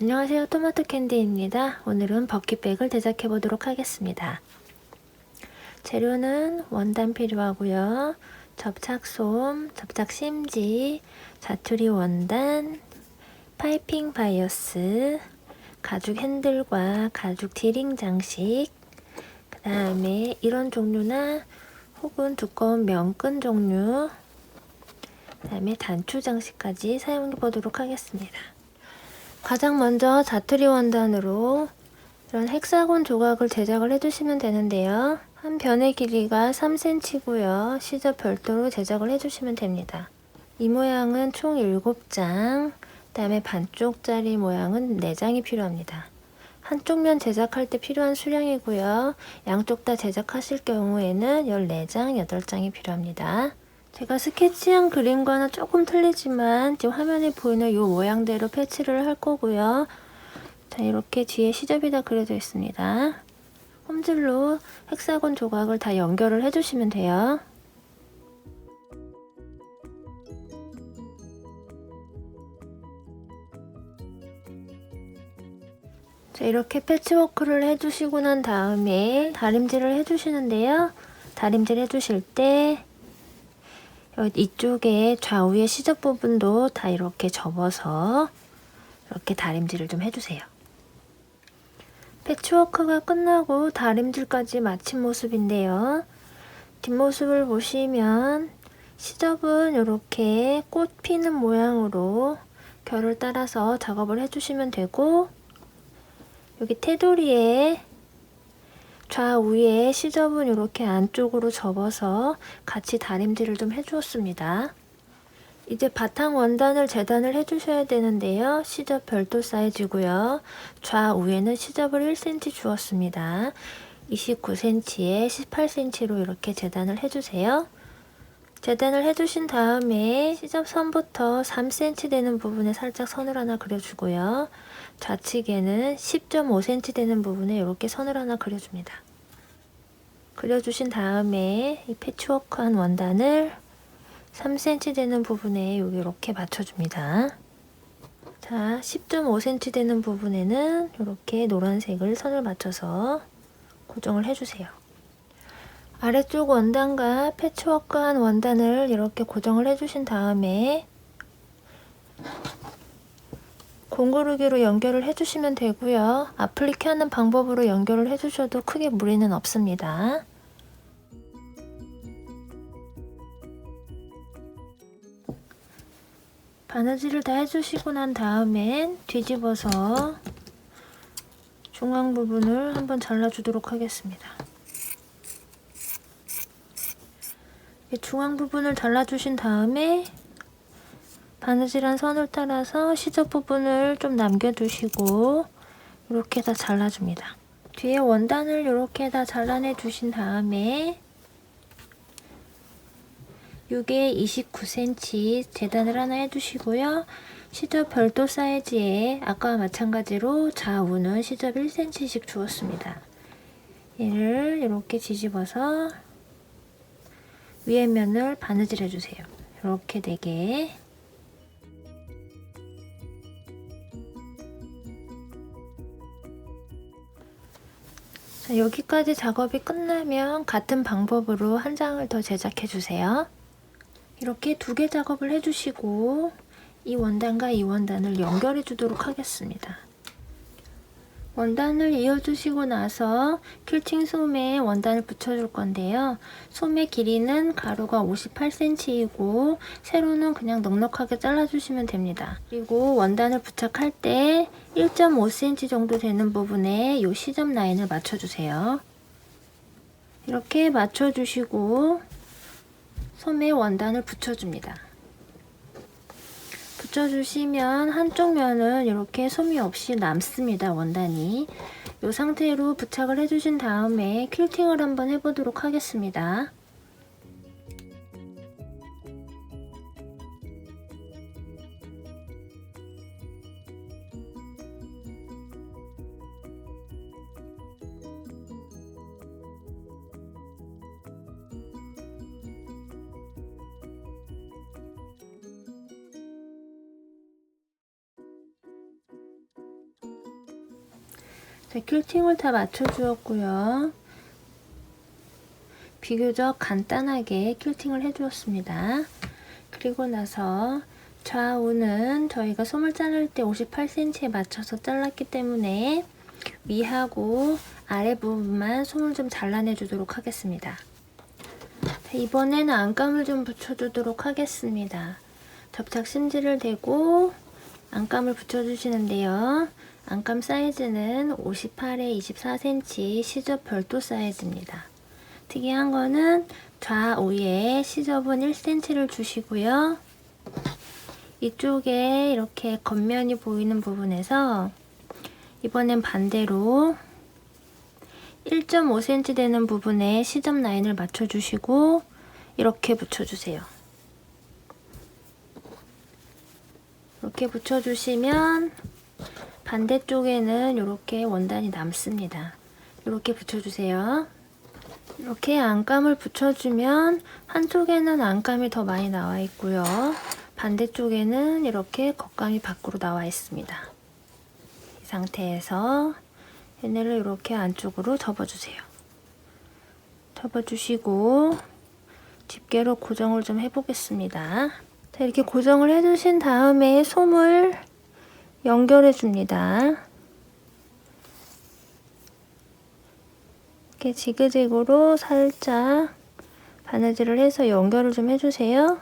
안녕하세요, 토마토 캔디입니다. 오늘은 버킷백을 제작해 보도록 하겠습니다. 재료는 원단 필요하고요. 접착솜, 접착심지, 자투리 원단, 파이핑 바이어스, 가죽 핸들과 가죽 디링 장식, 그 다음에 이런 종류나 혹은 두꺼운 면끈 종류, 그 다음에 단추 장식까지 사용해 보도록 하겠습니다. 가장 먼저 자투리 원단으로 이런 헥사곤 조각을 제작을 해주시면 되는데요. 한 변의 길이가 3cm고요. 시접 별도로 제작을 해주시면 됩니다. 이 모양은 총 7장, 그 다음에 반쪽짜리 모양은 4장이 필요합니다. 한쪽 면 제작할 때 필요한 수량이고요. 양쪽 다 제작하실 경우에는 14장, 8장이 필요합니다. 제가 스케치한 그림과는 조금 틀리지만 지금 화면에 보이는 이 모양대로 패치를 할 거고요. 자, 이렇게 뒤에 시접이 다 그려져 있습니다. 홈질로 헥사곤 조각을 다 연결을 해주시면 돼요. 자, 이렇게 패치워크를 해주시고 난 다음에 다림질을 해주시는데요. 다림질 해주실 때 이쪽에 좌우의 시접 부분도 다 이렇게 접어서 이렇게 다림질을 좀 해주세요. 패치워크가 끝나고 다림질까지 마친 모습인데요. 뒷모습을 보시면 시접은 이렇게 꽃 피는 모양으로 결을 따라서 작업을 해주시면 되고, 여기 테두리에 좌우에 시접은 이렇게 안쪽으로 접어서 같이 다림질을 좀 해주었습니다. 이제 바탕 원단을 재단을 해주셔야 되는데요. 시접 별도 사이즈고요. 좌우에는 시접을 1cm 주었습니다. 29cm에 18cm로 이렇게 재단을 해주세요. 재단을 해주신 다음에 시접선부터 3cm 되는 부분에 살짝 선을 하나 그려주고요. 좌측에는 10.5cm 되는 부분에 이렇게 선을 하나 그려줍니다. 그려주신 다음에 이 패치워크한 원단을 3cm 되는 부분에 여기 이렇게 맞춰줍니다. 자, 10.5cm 되는 부분에는 이렇게 노란색을 선을 맞춰서 고정을 해주세요. 아래쪽 원단과 패치워크한 원단을 이렇게 고정을 해주신 다음에 공구르기로 연결을 해주시면 되고요. 아플리케 하는 방법으로 연결을 해주셔도 크게 무리는 없습니다. 바느질을 다 해주시고 난 다음엔 뒤집어서 중앙 부분을 한번 잘라주도록 하겠습니다. 중앙 부분을 잘라주신 다음에 바느질한 선을 따라서 시접 부분을 좀 남겨두시고 이렇게 다 잘라줍니다. 뒤에 원단을 이렇게 다 잘라내 주신 다음에 이게 29cm 재단을 하나 해주시고요. 시접 별도 사이즈에 아까와 마찬가지로 좌우는 시접 1cm씩 주었습니다. 얘를 이렇게 뒤집어서 위에 면을 바느질 해주세요. 이렇게 4개. 자, 여기까지 작업이 끝나면 같은 방법으로 한 장을 더 제작해 주세요. 이렇게 2개 작업을 해주시고 이 원단과 이 원단을 연결해 주도록 하겠습니다. 원단을 이어주시고 나서 퀼팅 솜에 원단을 붙여줄 건데요. 솜의 길이는 가로가 58cm이고 세로는 그냥 넉넉하게 잘라주시면 됩니다. 그리고 원단을 부착할 때 1.5cm 정도 되는 부분에 이 시접 라인을 맞춰주세요. 이렇게 맞춰주시고 솜에 원단을 붙여줍니다. 붙여주시면 한쪽 면은 이렇게 솜이 없이 남습니다. 원단이. 이 상태로 부착을 해주신 다음에 퀼팅을 한번 해보도록 하겠습니다. 네, 퀼팅을 다 맞춰주었고요. 비교적 간단하게 퀼팅을 해주었습니다. 그리고 나서 좌우는 저희가 솜을 자를 때 58cm에 맞춰서 잘랐기 때문에 위하고 아래 부분만 솜을 좀 잘라내 주도록 하겠습니다. 이번에는 안감을 좀 붙여주도록 하겠습니다. 접착 심지를 대고 안감을 붙여주시는데요. 안감 사이즈는 58에 24cm 시접 별도 사이즈입니다. 특이한 거는 좌우에 시접은 1cm를 주시고요. 이쪽에 이렇게 겉면이 보이는 부분에서 이번엔 반대로 1.5cm 되는 부분에 시접 라인을 맞춰주시고 이렇게 붙여주세요. 이렇게 붙여주시면 반대쪽에는 이렇게 원단이 남습니다. 이렇게 붙여주세요. 이렇게 안감을 붙여주면 한쪽에는 안감이 더 많이 나와 있고요. 반대쪽에는 이렇게 겉감이 밖으로 나와 있습니다. 이 상태에서 얘네를 이렇게 안쪽으로 접어주세요. 접어주시고 집게로 고정을 좀 해보겠습니다. 자, 이렇게 고정을 해주신 다음에 솜을 연결해 줍니다. 이렇게 지그재그로 살짝 바느질을 해서 연결을 좀 해주세요.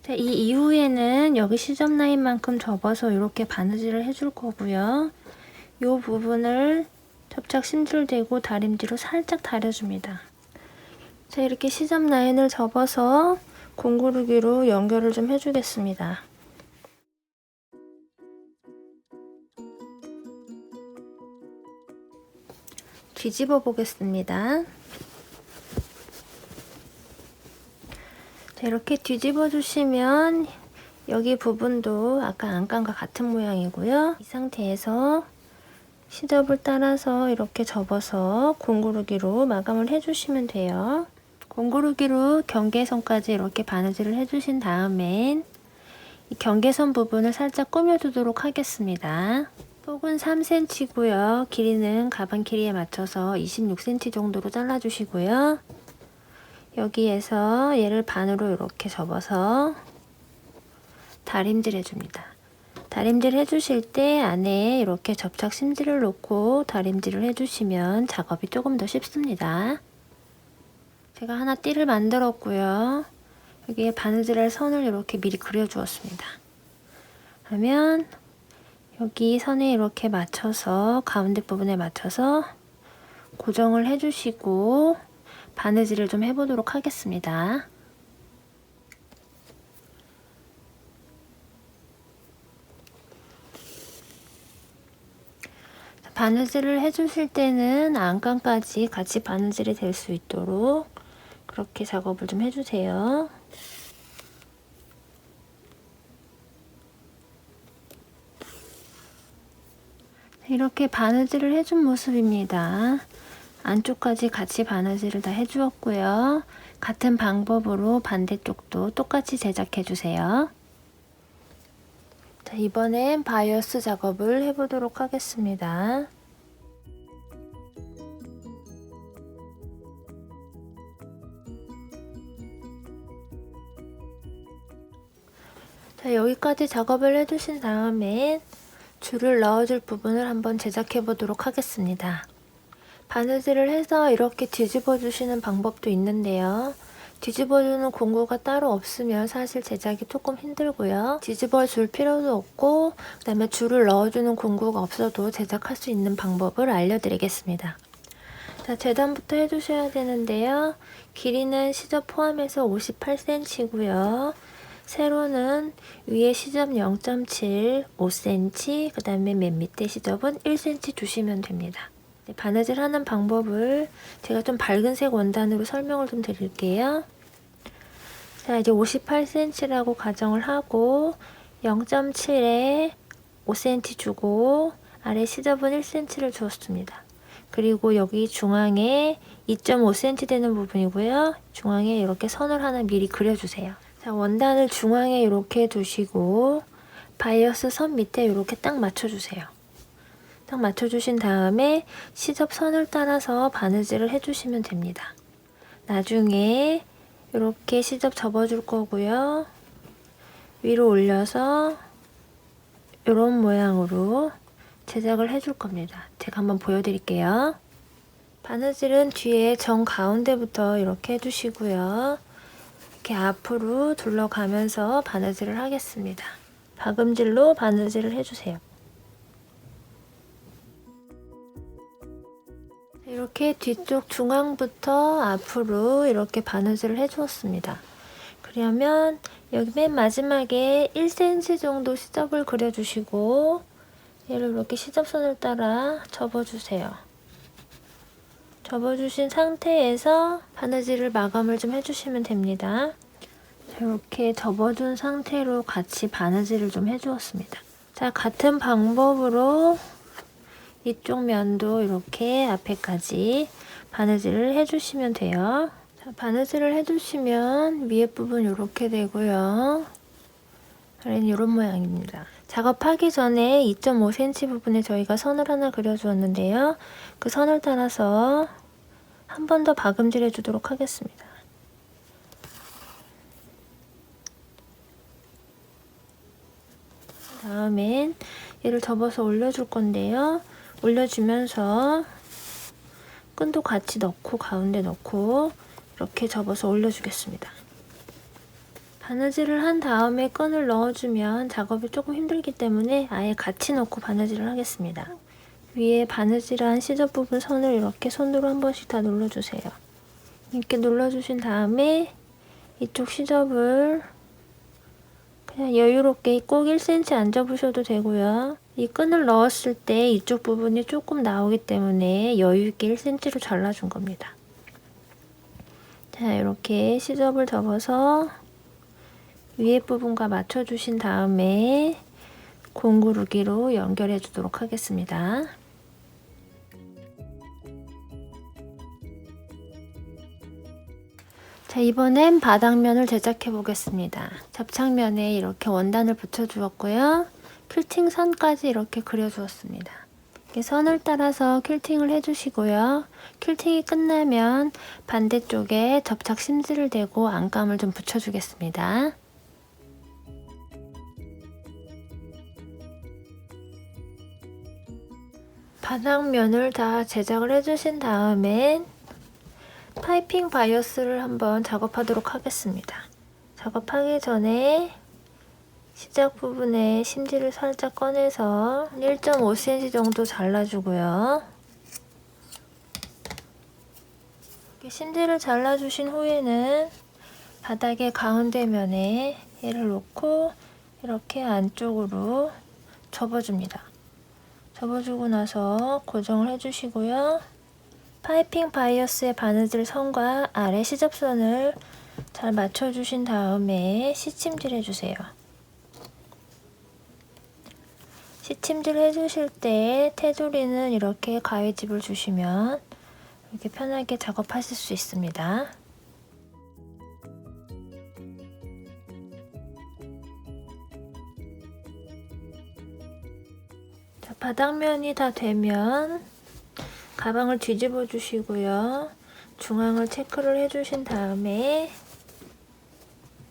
자, 이 이후에는 여기 시접 라인만큼 접어서 이렇게 바느질을 해줄 거고요. 이 부분을 접착 심줄 대고 다림질로 살짝 다려줍니다. 자, 이렇게 시접 라인을 접어서 공구르기로 연결을 좀 해주겠습니다. 뒤집어 보겠습니다. 자, 이렇게 뒤집어 주시면 여기 부분도 아까 안감과 같은 모양이고요. 이 상태에서 시접을 따라서 이렇게 접어서 공구르기로 마감을 해주시면 돼요. 공구르기로 경계선까지 이렇게 바느질을 해주신 다음엔 이 경계선 부분을 살짝 꾸며주도록 하겠습니다. 폭은 3cm고요. 길이는 가방 길이에 맞춰서 26cm 정도로 잘라주시고요. 여기에서 얘를 반으로 이렇게 접어서 다림질 해줍니다. 다림질 해주실 때 안에 이렇게 접착 심지를 놓고 다림질을 해주시면 작업이 조금 더 쉽습니다. 제가 하나 띠를 만들었고요. 여기에 바느질할 선을 이렇게 미리 그려주었습니다. 그러면 여기 선에 이렇게 맞춰서 가운데 부분에 맞춰서 고정을 해주시고 바느질을 좀 해보도록 하겠습니다. 바느질을 해주실 때는 안감까지 같이 바느질이 될 수 있도록 그렇게 작업을 좀 해주세요. 이렇게 바느질을 해준 모습입니다. 안쪽까지 같이 바느질을 다 해주었고요. 같은 방법으로 반대쪽도 똑같이 제작해주세요. 자, 이번엔 바이어스 작업을 해보도록 하겠습니다. 자, 여기까지 작업을 해주신 다음에 줄을 넣어줄 부분을 한번 제작해 보도록 하겠습니다. 바느질을 해서 이렇게 뒤집어 주시는 방법도 있는데요. 뒤집어주는 공구가 따로 없으면 사실 제작이 조금 힘들고요. 뒤집어 줄 필요도 없고 그 다음에 줄을 넣어주는 공구가 없어도 제작할 수 있는 방법을 알려드리겠습니다. 자, 재단부터 해주셔야 되는데요. 길이는 시접 포함해서 58cm고요. 세로는 위에 시접 0.7, 5cm, 그 다음에 맨 밑에 시접은 1cm 주시면 됩니다. 바느질 하는 방법을 제가 좀 밝은색 원단으로 설명을 좀 드릴게요. 자, 이제 58cm라고 가정을 하고 0.7에 5cm 주고 아래 시접은 1cm를 주었습니다. 그리고 여기 중앙에 2.5cm 되는 부분이고요. 중앙에 이렇게 선을 하나 미리 그려주세요. 자, 원단을 중앙에 이렇게 두시고 바이어스 선 밑에 이렇게 딱 맞춰주세요. 딱 맞춰주신 다음에 시접선을 따라서 바느질을 해주시면 됩니다. 나중에 이렇게 시접 접어줄 거고요. 위로 올려서 이런 모양으로 제작을 해줄 겁니다. 제가 한번 보여드릴게요. 바느질은 뒤에 정 가운데부터 이렇게 해주시고요. 이렇게 앞으로 둘러가면서 바느질을 하겠습니다. 박음질로 바느질을 해주세요. 이렇게 뒤쪽 중앙부터 앞으로 이렇게 바느질을 해주었습니다. 그러면 여기 맨 마지막에 1cm 정도 시접을 그려주시고 얘를 이렇게 시접선을 따라 접어주세요. 접어주신 상태에서 바느질을 마감을 좀 해주시면 됩니다. 이렇게 접어준 상태로 같이 바느질을 좀 해주었습니다. 자, 같은 방법으로 이쪽 면도 이렇게 앞에까지 바느질을 해주시면 돼요. 자, 바느질을 해주시면 위에 부분 이렇게 되고요. 아래는 이런 모양입니다. 작업하기 전에 2.5cm 부분에 저희가 선을 하나 그려주었는데요. 그 선을 따라서 한 번 더 박음질 해주도록 하겠습니다. 다음엔 얘를 접어서 올려줄 건데요. 올려주면서 끈도 같이 넣고 가운데 넣고 이렇게 접어서 올려주겠습니다. 바느질을 한 다음에 끈을 넣어주면 작업이 조금 힘들기 때문에 아예 같이 넣고 바느질을 하겠습니다. 위에 바느질한 시접 부분 선을 이렇게 손으로 한 번씩 다 눌러주세요. 이렇게 눌러주신 다음에 이쪽 시접을 그냥 여유롭게 꼭 1cm 안 접으셔도 되고요. 이 끈을 넣었을 때 이쪽 부분이 조금 나오기 때문에 여유있게 1cm로 잘라준 겁니다. 자, 이렇게 시접을 접어서 위에 부분과 맞춰주신 다음에 공구르기로 연결해 주도록 하겠습니다. 자, 이번엔 바닥면을 제작해 보겠습니다. 접착면에 이렇게 원단을 붙여 주었고요. 퀼팅 선까지 이렇게 그려 주었습니다. 이렇게 선을 따라서 퀼팅을 해주시고요. 퀼팅이 끝나면 반대쪽에 접착 심지를 대고 안감을 좀 붙여주겠습니다. 바닥면을 다 제작을 해주신 다음엔 파이핑 바이어스를 한번 작업하도록 하겠습니다. 작업하기 전에 시작 부분에 심지를 살짝 꺼내서 1.5cm 정도 잘라주고요. 이렇게 심지를 잘라주신 후에는 바닥의 가운데 면에 얘를 놓고 이렇게 안쪽으로 접어줍니다. 접어주고 나서 고정을 해주시고요. 파이핑 바이어스의 바느질 선과 아래 시접선을 잘 맞춰주신 다음에 시침질 해주세요. 시침질 해주실 때 테두리는 이렇게 가위집을 주시면 이렇게 편하게 작업하실 수 있습니다. 자, 바닥면이 다 되면 가방을 뒤집어 주시고요. 중앙을 체크를 해주신 다음에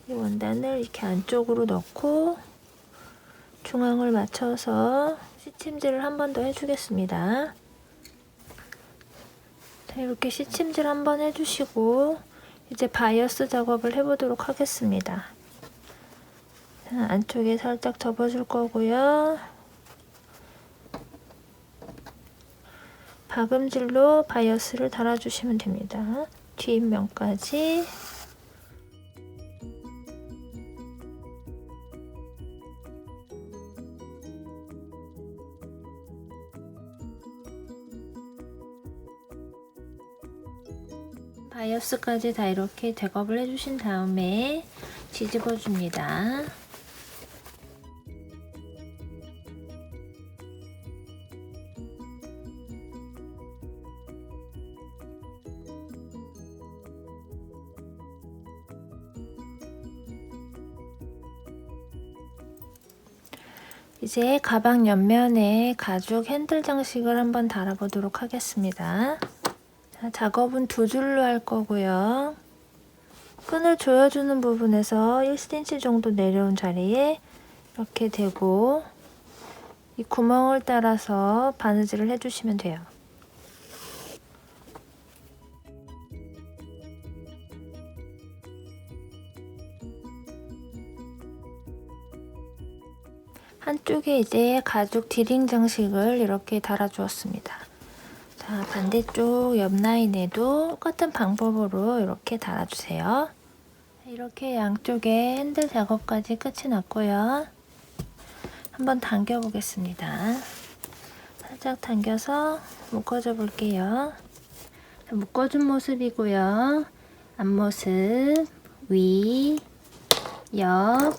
이 원단을 이렇게 안쪽으로 넣고 중앙을 맞춰서 시침질을 한 번 더 해주겠습니다. 자, 이렇게 시침질 한 번 해주시고 이제 바이어스 작업을 해보도록 하겠습니다. 자, 안쪽에 살짝 접어줄 거고요. 박음질로 바이어스를 달아주시면 됩니다. 뒷면까지. 바이어스까지 다 이렇게 작업을 해주신 다음에 뒤집어 줍니다. 이제 가방 옆면에 가죽 핸들 장식을 한번 달아보도록 하겠습니다. 자, 작업은 두 줄로 할 거고요. 끈을 조여주는 부분에서 1cm 정도 내려온 자리에 이렇게 대고 이 구멍을 따라서 바느질을 해주시면 돼요. 한쪽에 이제 가죽 디링 장식을 이렇게 달아주었습니다. 자, 반대쪽 옆 라인에도 똑같은 방법으로 이렇게 달아주세요. 이렇게 양쪽에 핸들 작업까지 끝이 났고요. 한번 당겨 보겠습니다. 살짝 당겨서 묶어줘 볼게요. 묶어준 모습이고요. 앞모습, 위, 옆,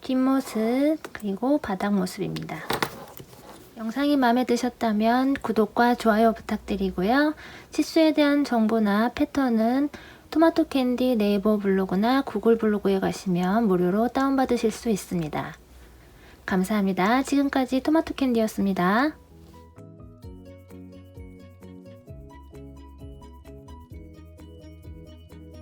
뒷모습, 그리고 바닥 모습입니다. 영상이 마음에 드셨다면 구독과 좋아요 부탁드리고요. 치수에 대한 정보나 패턴은 토마토 캔디 네이버 블로그나 구글 블로그에 가시면 무료로 다운받으실 수 있습니다. 감사합니다. 지금까지 토마토 캔디였습니다.